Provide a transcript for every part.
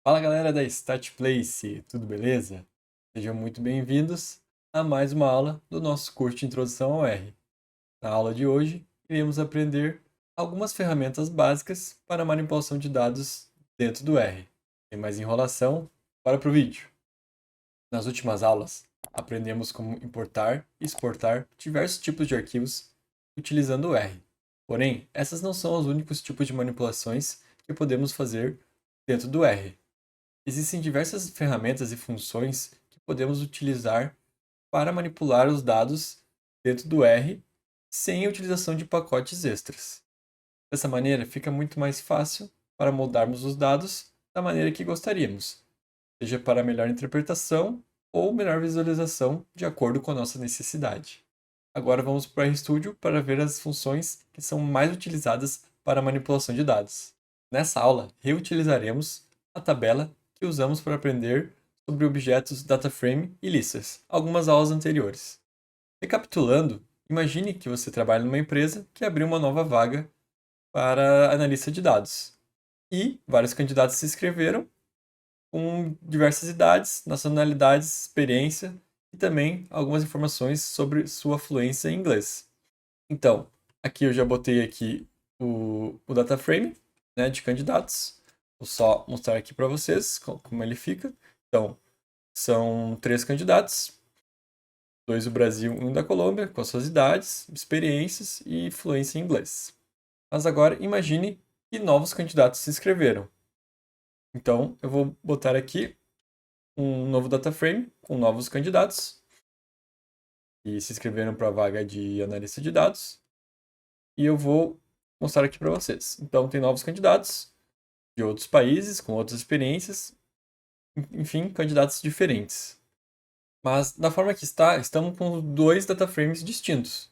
Fala galera da StatPlace, tudo beleza? Sejam muito bem-vindos a mais uma aula do nosso curso de Introdução ao R. Na aula de hoje, iremos aprender algumas ferramentas básicas para manipulação de dados dentro do R. Sem mais enrolação, bora pro vídeo. Nas últimas aulas, aprendemos como importar e exportar diversos tipos de arquivos utilizando o R. Porém, essas não são os únicos tipos de manipulações que podemos fazer dentro do R. Existem diversas ferramentas e funções que podemos utilizar para manipular os dados dentro do R sem a utilização de pacotes extras. Dessa maneira, fica muito mais fácil para moldarmos os dados da maneira que gostaríamos, seja para melhor interpretação ou melhor visualização de acordo com a nossa necessidade. Agora vamos para o RStudio para ver as funções que são mais utilizadas para a manipulação de dados. Nessa aula, reutilizaremos a tabela que usamos para aprender sobre objetos DataFrame e listas, algumas aulas anteriores. Recapitulando, imagine que você trabalha numa empresa que abriu uma nova vaga para analista de dados. E vários candidatos se inscreveram com diversas idades, nacionalidades, experiência e também algumas informações sobre sua fluência em inglês. Então, aqui eu já botei aqui o DataFrame, né, de candidatos. Vou só mostrar aqui para vocês como ele fica. Então, são 3 candidatos, 2 do Brasil e 1 da Colômbia, com as suas idades, experiências e fluência em inglês. Mas agora imagine que novos candidatos se inscreveram. Então, eu vou botar aqui um novo DataFrame com novos candidatos que se inscreveram para a vaga de analista de dados. E eu vou mostrar aqui para vocês. Então, tem novos candidatos de outros países, com outras experiências, enfim, candidatos diferentes. Mas, da forma que está, estamos com 2 dataframes distintos.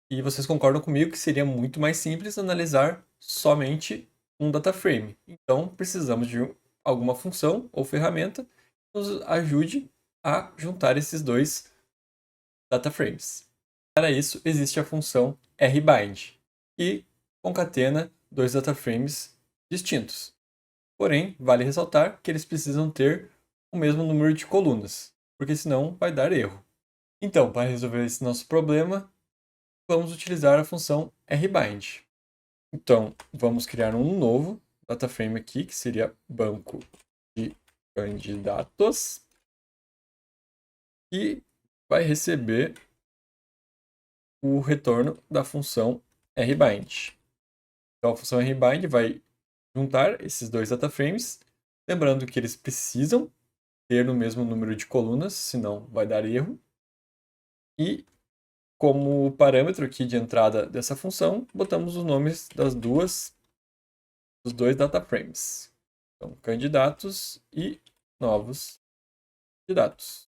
E vocês concordam comigo que seria muito mais simples analisar somente um dataframe. Então, precisamos de alguma função ou ferramenta que nos ajude a juntar esses 2 dataframes. Para isso, existe a função rbind, que concatena 2 dataframes distintos. Porém, vale ressaltar que eles precisam ter o mesmo número de colunas, porque senão vai dar erro. Então, para resolver esse nosso problema, vamos utilizar a função rbind. Então, vamos criar um novo dataframe aqui, que seria banco de candidatos, e vai receber o retorno da função rbind. Então, a função rbind vai juntar esses 2 dataframes, lembrando que eles precisam ter o mesmo número de colunas, senão vai dar erro. E como parâmetro aqui de entrada dessa função, botamos os nomes dos 2 dataframes. Então, candidatos e novos candidatos.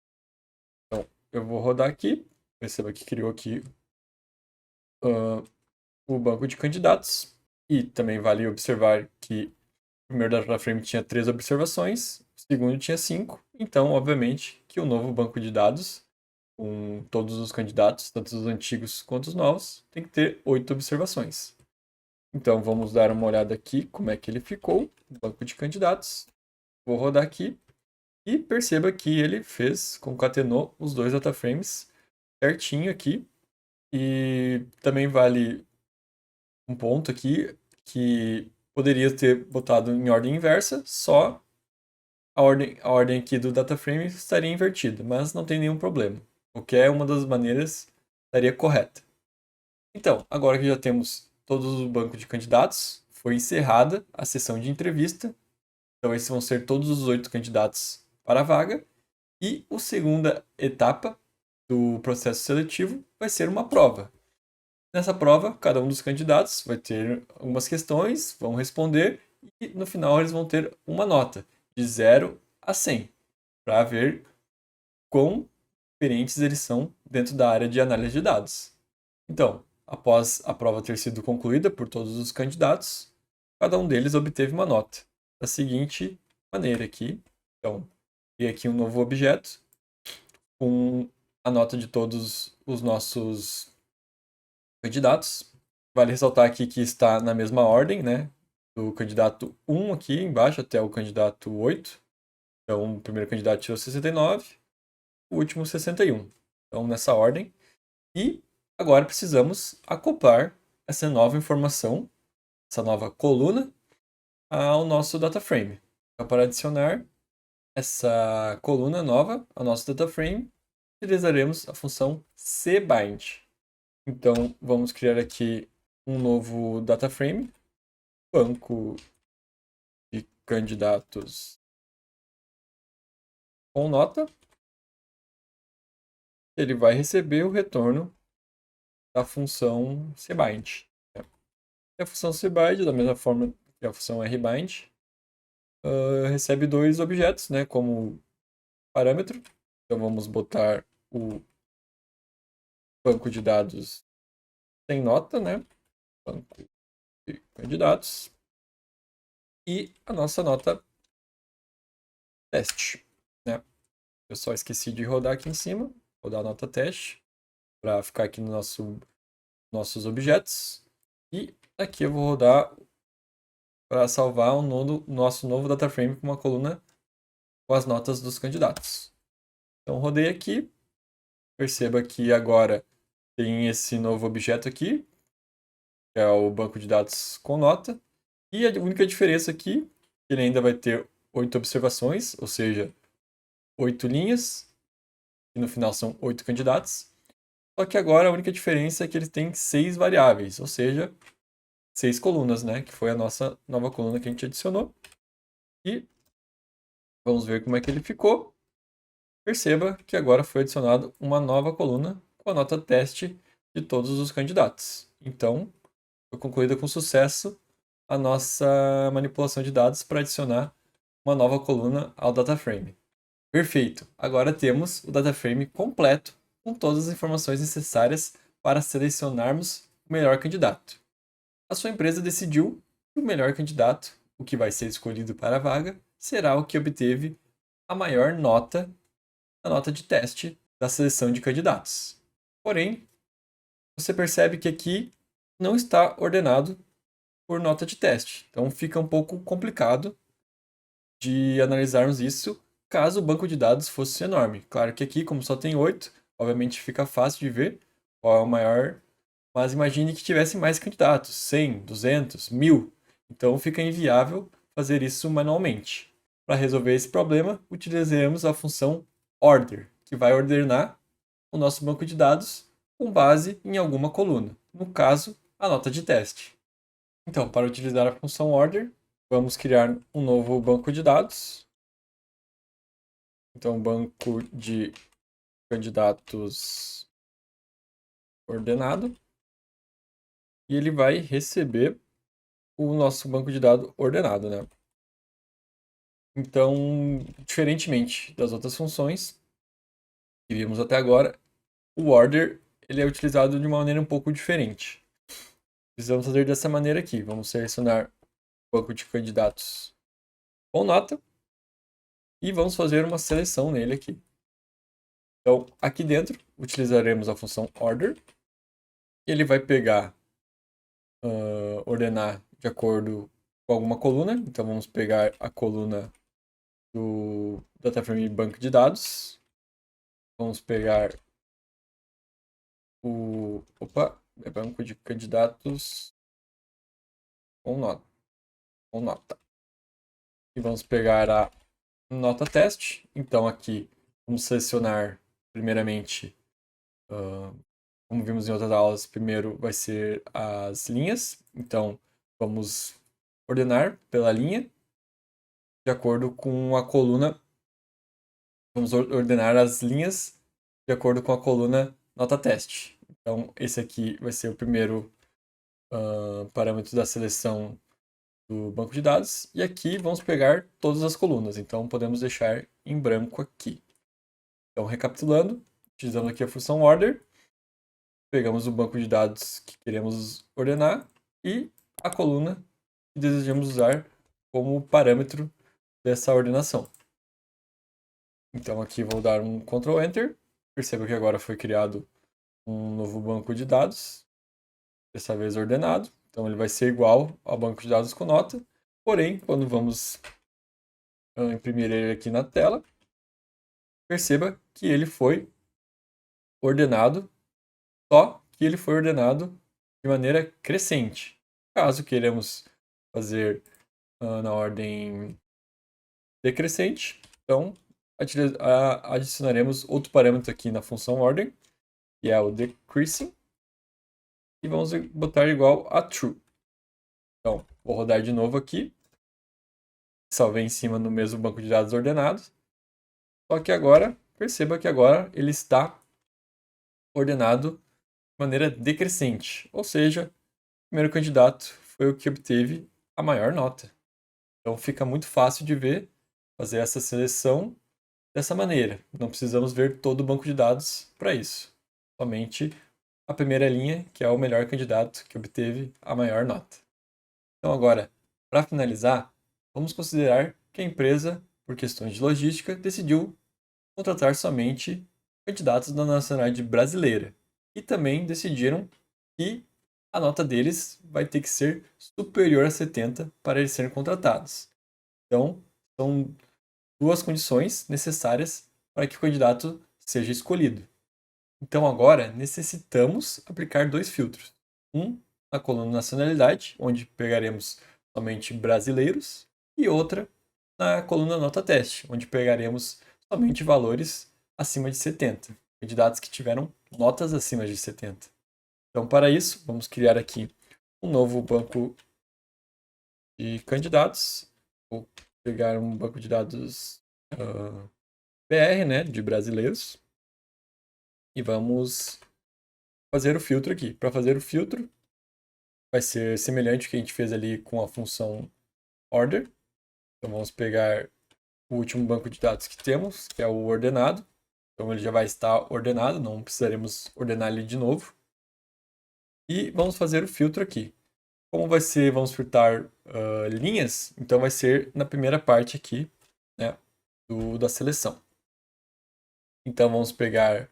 Então, eu vou rodar aqui. Perceba que criou aqui o banco de candidatos. E também vale observar que o primeiro dataframe tinha 3 observações, o segundo tinha 5. Então, obviamente, que o novo banco de dados, com todos os candidatos, tanto os antigos quanto os novos, tem que ter 8 observações. Então, vamos dar uma olhada aqui como é que ele ficou, o banco de candidatos. Vou rodar aqui e perceba que ele concatenou os 2 dataframes certinho aqui. E também vale um ponto aqui que poderia ter botado em ordem inversa, só a ordem aqui do dataframe estaria invertida, mas não tem nenhum problema. Qualquer uma das maneiras estaria correta. Então, agora que já temos todos os bancos de candidatos, foi encerrada a sessão de entrevista. Então, esses vão ser todos os 8 candidatos para a vaga. E a segunda etapa do processo seletivo vai ser uma prova. Nessa prova, cada um dos candidatos vai ter algumas questões, vão responder e no final eles vão ter uma nota de 0 a 100 para ver quão experientes eles são dentro da área de análise de dados. Então, após a prova ter sido concluída por todos os candidatos, cada um deles obteve uma nota da seguinte maneira aqui. Então, criei aqui um novo objeto com a nota de todos os nossos candidatos. Vale ressaltar aqui que está na mesma ordem, né? do candidato 1 aqui embaixo até o candidato 8. Então, o primeiro candidato tirou 69, o último 61. Então, nessa ordem. E agora precisamos acoplar essa nova informação, essa nova coluna, ao nosso data frame. Então, para adicionar essa coluna nova ao nosso data frame, utilizaremos a função cbind. Então, vamos criar aqui um novo data frame, banco de candidatos com nota. Ele vai receber o retorno da função cbind. E a função cbind, da mesma forma que a função rbind, recebe dois objetos, né, como parâmetro. Então vamos botar o banco de dados sem nota, né, banco de candidatos, e a nossa nota teste, né. Eu só esqueci de rodar aqui em cima, rodar a nota teste para ficar aqui no nossos objetos. E aqui eu vou rodar para salvar o nosso novo data frame com uma coluna com as notas dos candidatos. Então rodei aqui, perceba que agora tem esse novo objeto aqui, que é o banco de dados com nota, e a única diferença aqui, que ele ainda vai ter 8 observações, ou seja, 8 linhas, e no final são 8 candidatos, só que agora a única diferença é que ele tem 6 variáveis, ou seja, 6 colunas, né, que foi a nossa nova coluna que a gente adicionou. E vamos ver como é que ele ficou. Perceba que agora foi adicionado uma nova coluna com a nota teste de todos os candidatos. Então, foi concluída com sucesso a nossa manipulação de dados para adicionar uma nova coluna ao data frame. Perfeito! Agora temos o data frame completo com todas as informações necessárias para selecionarmos o melhor candidato. A sua empresa decidiu que o melhor candidato, o que vai ser escolhido para a vaga, será o que obteve a maior nota na nota de teste da seleção de candidatos. Porém, você percebe que aqui não está ordenado por nota de teste. Então fica um pouco complicado de analisarmos isso caso o banco de dados fosse enorme. Claro que aqui, como só tem 8, obviamente fica fácil de ver qual é o maior, mas imagine que tivesse mais candidatos, 100, 200, 1000. Então fica inviável fazer isso manualmente. Para resolver esse problema, utilizaremos a função order, que vai ordenar o nosso banco de dados com base em alguma coluna, no caso, a nota de teste. Então, para utilizar a função order, vamos criar um novo banco de dados. Então, banco de candidatos ordenado. E ele vai receber o nosso banco de dados ordenado, né? Então, diferentemente das outras funções que vimos até agora, o order ele é utilizado de uma maneira um pouco diferente. Precisamos fazer dessa maneira aqui. Vamos selecionar o banco de candidatos com nota e vamos fazer uma seleção nele aqui. Então, aqui dentro, utilizaremos a função order. E ele vai pegar, ordenar de acordo com alguma coluna. Então, vamos pegar a coluna do DataFrame Banco de Dados. Vamos pegar o banco de candidatos com nota. E vamos pegar a nota teste. Então, aqui, vamos selecionar, primeiramente, como vimos em outras aulas, primeiro vai ser as linhas. Então, vamos ordenar pela linha, de acordo com a coluna. Vamos ordenar as linhas de acordo com a coluna nota teste. Então, esse aqui vai ser o primeiro parâmetro da seleção do banco de dados. E aqui vamos pegar todas as colunas. Então, podemos deixar em branco aqui. Então, recapitulando, utilizamos aqui a função order. Pegamos o banco de dados que queremos ordenar e a coluna que desejamos usar como parâmetro dessa ordenação. Então aqui vou dar um Ctrl Enter. Perceba que agora foi criado um novo banco de dados, dessa vez ordenado, Então, ele vai ser igual ao banco de dados com nota. Porém, quando vamos imprimir ele aqui na tela, perceba que ele foi ordenado, só que ele foi ordenado de maneira crescente. Caso queiramos fazer na ordem decrescente, então adicionaremos outro parâmetro aqui na função ordem, que é o decreasing, e vamos botar igual a true. Então, vou rodar de novo aqui, salvei em cima no mesmo banco de dados ordenado, só que agora, perceba que agora ele está ordenado de maneira decrescente, ou seja, o primeiro candidato foi o que obteve a maior nota. Então fica muito fácil de ver, fazer essa seleção dessa maneira. Não precisamos ver todo o banco de dados para isso. Somente a primeira linha, que é o melhor candidato que obteve a maior nota. Então agora, para finalizar, vamos considerar que a empresa, por questões de logística, decidiu contratar somente candidatos da nacionalidade brasileira. E também decidiram que a nota deles vai ter que ser superior a 70 para eles serem contratados. Então, são duas condições necessárias para que o candidato seja escolhido. Então, agora, necessitamos aplicar dois filtros. Um na coluna nacionalidade, onde pegaremos somente brasileiros, e outra na coluna nota teste, onde pegaremos somente valores acima de 70, candidatos que tiveram notas acima de 70. Então, para isso, vamos criar aqui um novo banco de candidatos. Vou pegar um banco de dados BR, né, de brasileiros. E vamos fazer o filtro aqui. Para fazer o filtro, vai ser semelhante ao que a gente fez ali com a função order. Então, vamos pegar o último banco de dados que temos, que é o ordenado. Então, ele já vai estar ordenado, não precisaremos ordenar ele de novo. E vamos fazer o filtro aqui. Como vai ser, vamos filtrar linhas, então vai ser na primeira parte aqui, né, da seleção. Então vamos pegar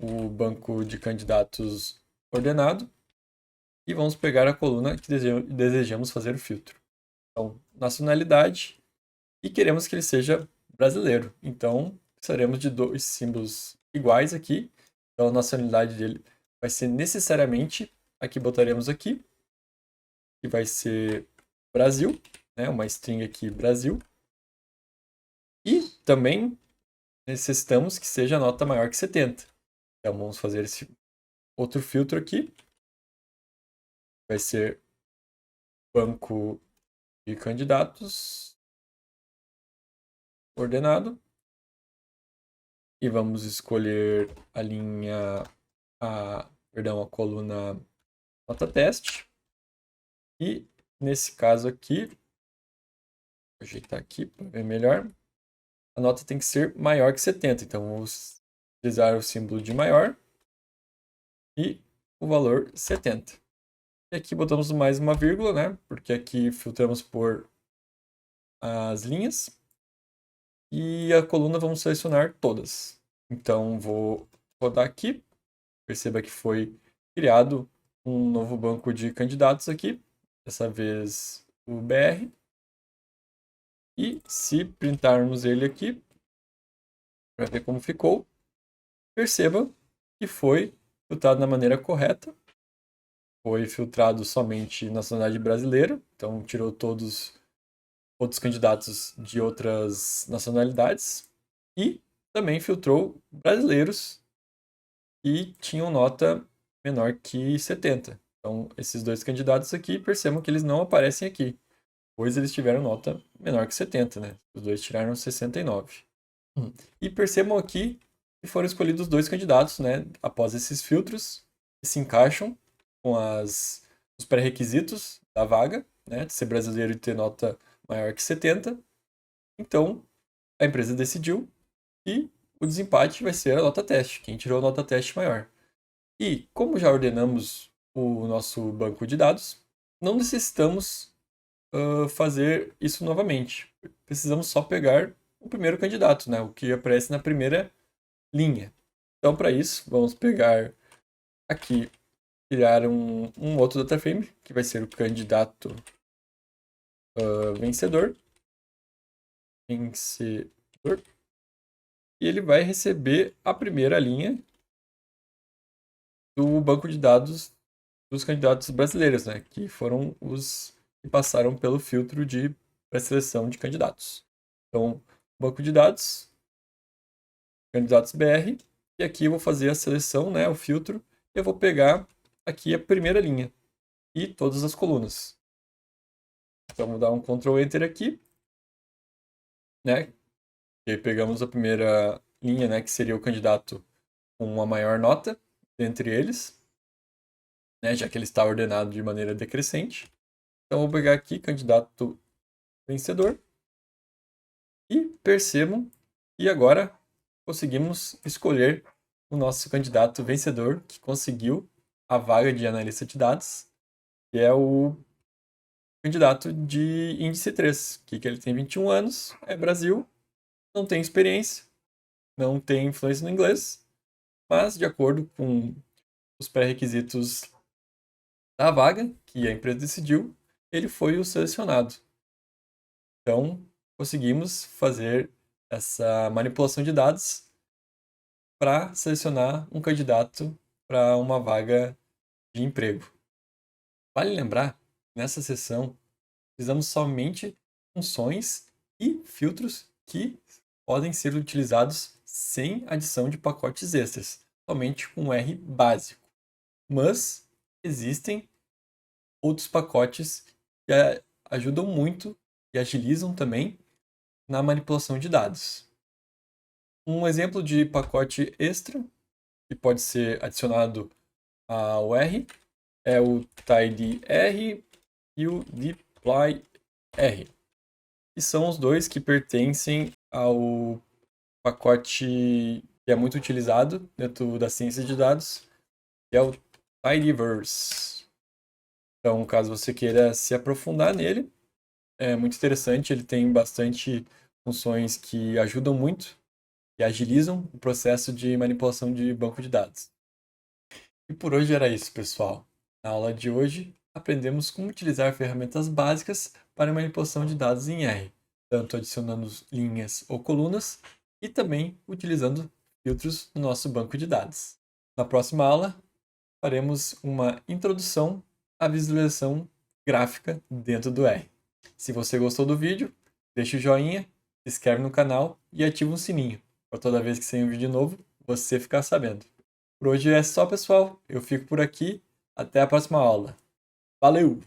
o banco de candidatos ordenado e vamos pegar a coluna que desejamos fazer o filtro. Então, nacionalidade, e queremos que ele seja brasileiro. Então, precisaremos de dois símbolos iguais aqui. Então, a nacionalidade dele vai ser necessariamente, aqui botaremos aqui, que vai ser Brasil, né? Uma string aqui Brasil. E também necessitamos que seja a nota maior que 70. Então vamos fazer esse outro filtro aqui. Vai ser banco de candidatos ordenado. E vamos escolher a linha, a coluna nota teste. E nesse caso aqui, vou ajeitar aqui para ver melhor, a nota tem que ser maior que 70. Então vamos utilizar o símbolo de maior e o valor 70. E aqui botamos mais uma vírgula, né? Porque aqui filtramos por as linhas. E a coluna vamos selecionar todas. Então vou rodar aqui. Perceba que foi criado um novo banco de candidatos aqui. Dessa vez o BR. E se printarmos ele aqui, para ver como ficou, perceba que foi filtrado da maneira correta. Foi filtrado somente nacionalidade brasileira, então tirou todos outros candidatos de outras nacionalidades e também filtrou brasileiros que tinham nota menor que 70. Então, esses dois candidatos aqui, percebam que eles não aparecem aqui, pois eles tiveram nota menor que 70, né? Os dois tiraram 69. E percebam aqui que foram escolhidos dois candidatos, né? Após esses filtros, que se encaixam com os pré-requisitos da vaga, né? De ser brasileiro e ter nota maior que 70. Então, a empresa decidiu que o desempate vai ser a nota teste, quem tirou a nota teste maior. E, como já ordenamos o nosso banco de dados, não necessitamos fazer isso novamente. Precisamos só pegar o primeiro candidato, né? O que aparece na primeira linha. Então, para isso, vamos pegar aqui criar um outro data frame, que vai ser o candidato vencedor. Vencedor. E ele vai receber a primeira linha do banco de dados dos candidatos brasileiros, né? Que foram os que passaram pelo filtro de pré-seleção de candidatos. Então, banco de dados, candidatos BR, e aqui eu vou fazer a seleção, né? O filtro, e eu vou pegar aqui a primeira linha e todas as colunas. Então, vou dar um Ctrl Enter aqui, né? E aí pegamos a primeira linha, né? Que seria o candidato com a maior nota dentre eles, né? Já que ele está ordenado de maneira decrescente. Então, vou pegar aqui candidato vencedor e percebam que agora conseguimos escolher o nosso candidato vencedor que conseguiu a vaga de analista de dados, que é o candidato de índice 3, que ele tem 21 anos, é Brasil, não tem experiência, não tem influência no inglês, mas de acordo com os pré-requisitos da vaga que a empresa decidiu, ele foi o selecionado. Então, conseguimos fazer essa manipulação de dados para selecionar um candidato para uma vaga de emprego. Vale lembrar, nessa sessão, utilizamos somente funções e filtros que podem ser utilizados sem adição de pacotes extras, somente com R básico. Mas existem outros pacotes que ajudam muito e agilizam também na manipulação de dados. Um exemplo de pacote extra que pode ser adicionado ao R é o tidyr e o deployr, que são os dois que pertencem ao pacote que é muito utilizado dentro da ciência de dados, que é o tidyverse. Então, caso você queira se aprofundar nele, é muito interessante, ele tem bastante funções que ajudam muito e agilizam o processo de manipulação de banco de dados. E por hoje era isso, pessoal. Na aula de hoje, aprendemos como utilizar ferramentas básicas para manipulação de dados em R, tanto adicionando linhas ou colunas e também utilizando filtros no nosso banco de dados. Na próxima aula, faremos uma introdução à visualização gráfica dentro do R. Se você gostou do vídeo, deixe o joinha, se inscreve no canal e ativa o sininho, para toda vez que sair um vídeo novo, você ficar sabendo. Por hoje é só, pessoal. Eu fico por aqui. Até a próxima aula. Valeu!